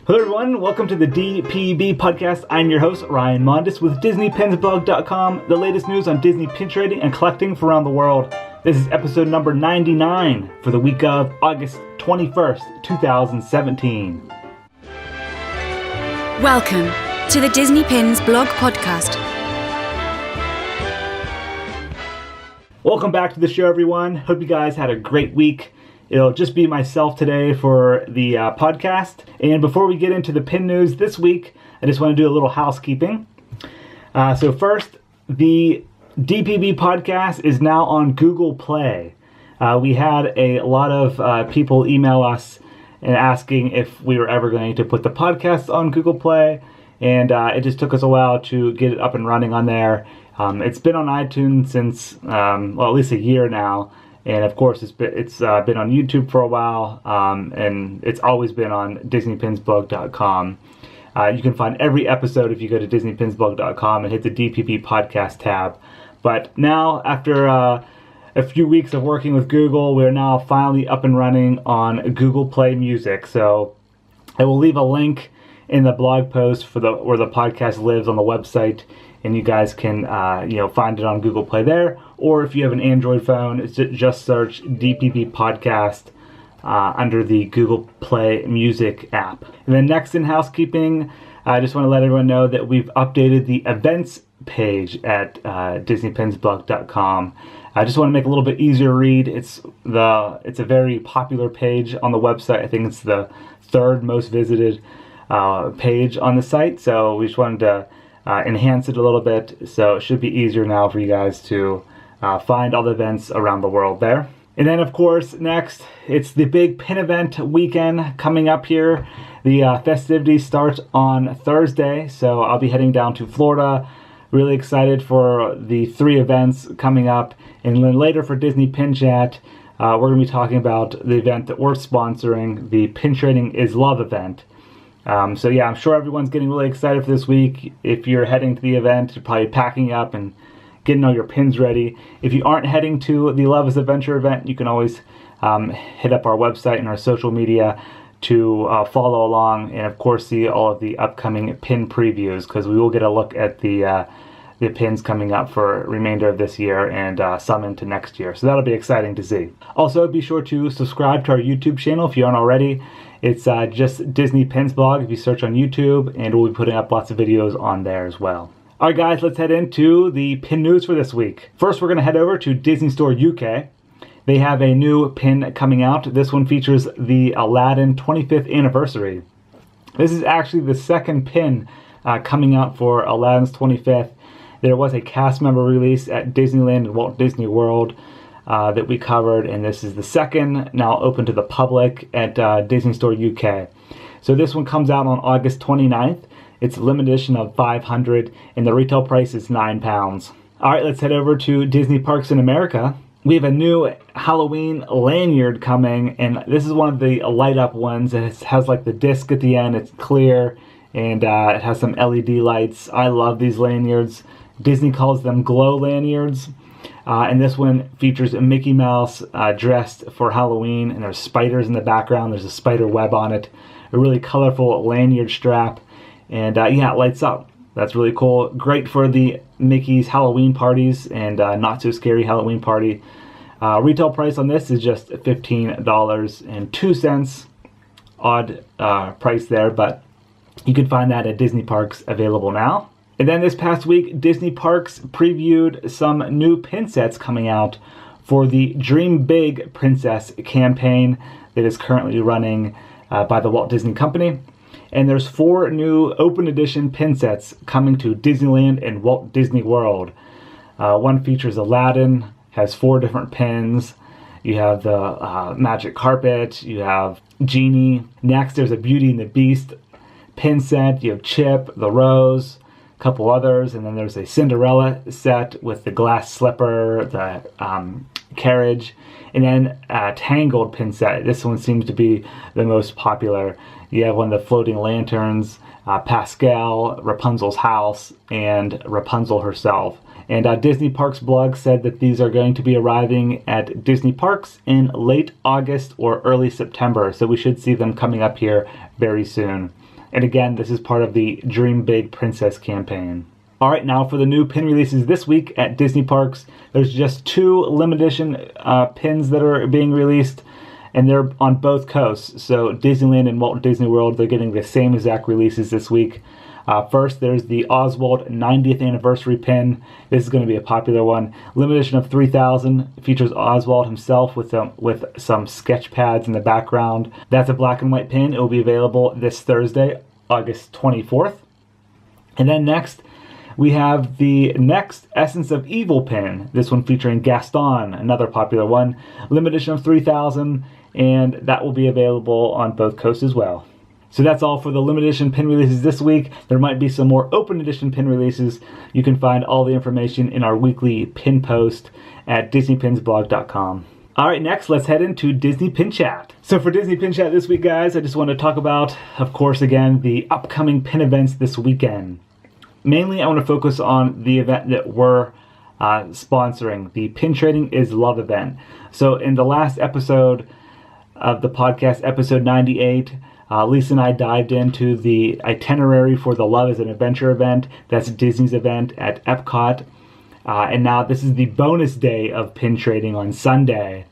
Hello everyone, welcome to the DPB Podcast. I'm your host, Ryan Mondis with DisneyPinsBlog.com, the latest news on Disney pin trading and collecting from around the world. This is episode number 99 for the week of August 21st, 2017. Welcome to the Disney Pins Blog Podcast. Welcome back to the show, everyone. Hope you guys had a great week. It'll just be myself today for the podcast. And before we get into the pin news this week, I just want to do a little housekeeping. So first, the DPB Podcast is now on Google Play. We had a lot of people email us and asking if we were ever going to put the podcast on Google Play. And it just took us a while to get it up and running on there. It's been on iTunes since, at least a year now. And of course, it's been on YouTube for a while, and it's always been on DisneyPinsBlog.com. You can find every episode if you go to DisneyPinsBlog.com and hit the DPP Podcast tab. But now, after a few weeks of working with Google, we're now finally up and running on Google Play Music. So I will leave a link in the blog post for where the podcast lives on the website, and you guys can find it on Google Play there. Or if you have an Android phone, just search DPP Podcast under the Google Play Music app. And then next in housekeeping, I just want to let everyone know that we've updated the events page at DisneyPinsBlog.com. I just want to make it a little bit easier to read. It's a very popular page on the website. I think it's the third most visited page on the site. So we just wanted to enhance it a little bit. So it should be easier now for you guys to find all the events around the world there. And then, of course, next, it's the big pin event weekend coming up here. The festivities start on Thursday, so I'll be heading down to Florida. Really excited for the 3 events coming up. And then later for Disney Pin Chat, we're going to be talking about the event that we're sponsoring, the Pin Trading is Love event. I'm sure everyone's getting really excited for this week. If you're heading to the event, you're probably packing up and getting all your pins ready. If you aren't heading to the Love is Adventure event, you can always hit up our website and our social media to follow along and, of course, see all of the upcoming pin previews, because we will get a look at the pins coming up for remainder of this year and some into next year. So that'll be exciting to see. Also, be sure to subscribe to our YouTube channel if you aren't already. It's just Disney Pins Blog if you search on YouTube, and we'll be putting up lots of videos on there as well. All right, guys, let's head into the pin news for this week. First, we're going to head over to Disney Store UK. They have a new pin coming out. This one features the Aladdin 25th anniversary. This is actually the second pin coming out for Aladdin's 25th. There was a cast member release at Disneyland and Walt Disney World that we covered, and this is the second, now open to the public at Disney Store UK. So this one comes out on August 29th. It's a limited edition of 500, and the retail price is £9. All right, let's head over to Disney Parks in America. We have a new Halloween lanyard coming, and this is one of the light-up ones. It has like the disc at the end. It's clear, and it has some LED lights. I love these lanyards. Disney calls them glow lanyards. And this one features a Mickey Mouse dressed for Halloween, and there's spiders in the background. There's a spider web on it. A really colorful lanyard strap. And it lights up. That's really cool. Great for the Mickey's Halloween parties and not so scary Halloween party. Retail price on this is just $15.02. Odd price there, but you can find that at Disney Parks available now. And then this past week, Disney Parks previewed some new pin sets coming out for the Dream Big Princess campaign that is currently running by the Walt Disney Company. And there's 4 new open edition pin sets coming to Disneyland and Walt Disney World. One features Aladdin, has 4 different pins. You have the Magic Carpet, you have Genie. Next, there's a Beauty and the Beast pin set. You have Chip, the Rose, a couple others, and then there's a Cinderella set with the glass slipper, the carriage, and then a Tangled pin set. This one seems to be the most popular. You have one of the floating lanterns, Pascal, Rapunzel's house, and Rapunzel herself. And Disney Parks blog said that these are going to be arriving at Disney Parks in late August or early September. So we should see them coming up here very soon. And again, this is part of the Dream Big Princess campaign. All right, now for the new pin releases this week at Disney Parks. There's just 2 limited edition pins that are being released, and they're on both coasts. So Disneyland and Walt Disney World, they're getting the same exact releases this week. First, there's the Oswald 90th Anniversary pin. This is going to be a popular one. Limited edition of 3,000. Features Oswald himself with some sketch pads in the background. That's a black and white pin. It will be available this Thursday, August 24th. And then next, we have the next Essence of Evil pin. This one featuring Gaston, another popular one. Limited edition of 3,000, and that will be available on both coasts as well. So that's all for the limited edition pin releases this week. There might be some more open edition pin releases. You can find all the information in our weekly pin post at DisneyPinsBlog.com. All right, next, let's head into Disney Pin Chat. So for Disney Pin Chat this week, guys, I just want to talk about, of course, again, the upcoming pin events this weekend. Mainly, I want to focus on the event that we're sponsoring, the Pin Trading is Love event. So in the last episode of the podcast, episode 98, Lisa and I dived into the itinerary for the Love is an Adventure event. That's Disney's event at Epcot. And now this is the bonus day of pin trading on Sunday.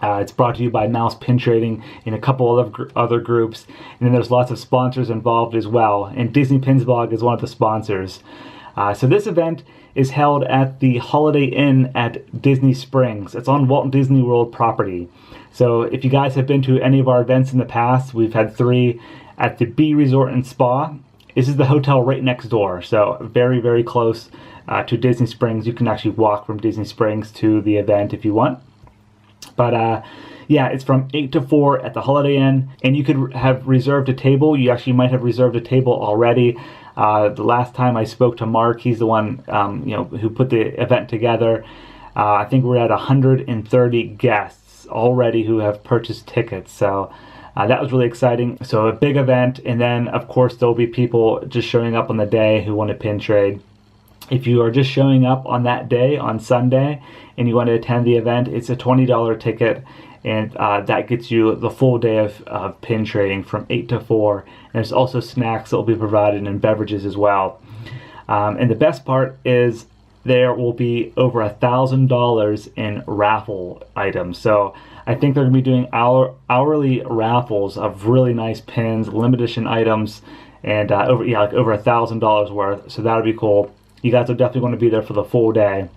It's brought to you by Mouse Pin Trading and a couple of other groups. And then there's lots of sponsors involved as well. And Disney Pins Blog is one of the sponsors. So this event is held at the Holiday Inn at Disney Springs. It's on Walt Disney World property. So if you guys have been to any of our events in the past, we've had 3 at the B Resort and Spa. This is the hotel right next door, so very, very close to Disney Springs. You can actually walk from Disney Springs to the event if you want. But yeah, it's from 8 to 4 at the Holiday Inn, and you could have reserved a table. You actually might have reserved a table already. The last time I spoke to Mark, he's the one who put the event together. I think we're at 130 guests already who have purchased tickets, so that was really exciting. So a big event, and then of course there'll be people just showing up on the day who want to pin trade. If you are just showing up on that day, on Sunday, and you want to attend the event, it's a $20 ticket, and that gets you the full day of pin trading from 8 to 4. And there's also snacks that will be provided and beverages as well. And the best part is there will be over $1,000 in raffle items. So I think they're going to be doing hourly raffles of really nice pins, limited edition items, and over $1,000 worth. So that'll be cool. You guys will definitely want to be there for the full day.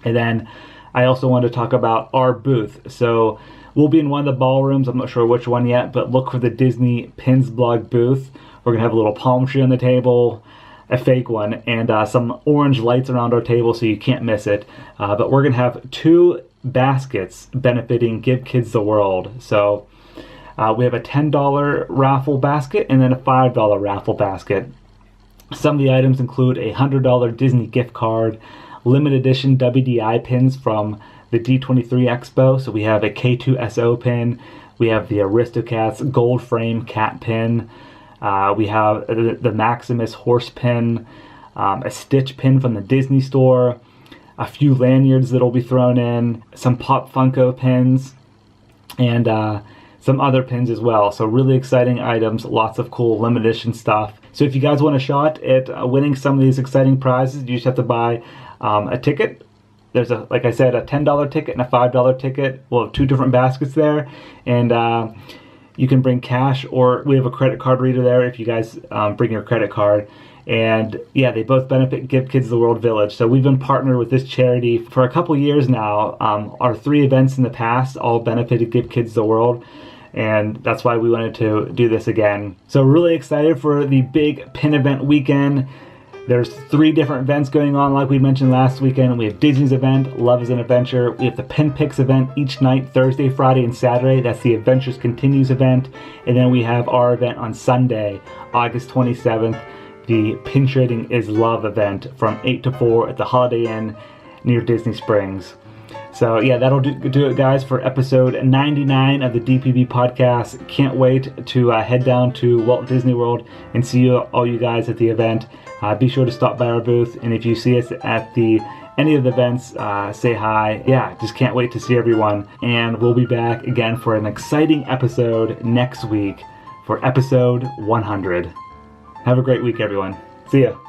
And then I also want to talk about our booth. So we'll be in one of the ballrooms. I'm not sure which one yet, but look for the Disney Pins Blog booth. We're going to have a little palm tree on the table, a fake one, and some orange lights around our table so you can't miss it. But we're going to have 2 baskets benefiting Give Kids the World. So we have a $10 raffle basket and then a $5 raffle basket. Some of the items include a $100 Disney gift card, limited edition WDI pins from the D23 Expo. So we have a K2SO pin, we have the Aristocats gold frame cat pin, we have the Maximus horse pin, a Stitch pin from the Disney store, a few lanyards that'll be thrown in, some Pop Funko pins, and some other pins as well. So really exciting items, lots of cool limited edition stuff. So if you guys want a shot at winning some of these exciting prizes, you just have to buy a ticket. There's like I said, a $10 ticket and a $5 ticket. We'll have 2 different baskets there, and you can bring cash, or we have a credit card reader there if you guys bring your credit card. And yeah, they both benefit Give Kids the World Village. So we've been partnered with this charity for a couple years now. Our 3 events in the past all benefited Give Kids the World, and that's why we wanted to do this again. So really excited for the big pin event weekend. There's 3 different events going on like we mentioned last weekend. We have Disney's event, Love is an Adventure. We have the Pin Picks event each night, Thursday, Friday, and Saturday. That's the Adventures Continues event. And then we have our event on Sunday, August 27th, the Pin Trading is Love event from 8 to 4 at the Holiday Inn near Disney Springs. So yeah, that'll do it, guys, for episode 99 of the DPB Podcast. Can't wait to head down to Walt Disney World and see all you guys at the event. Be sure to stop by our booth, and if you see us at any of the events, say hi. Yeah, just can't wait to see everyone. And we'll be back again for an exciting episode next week for episode 100. Have a great week, everyone. See ya.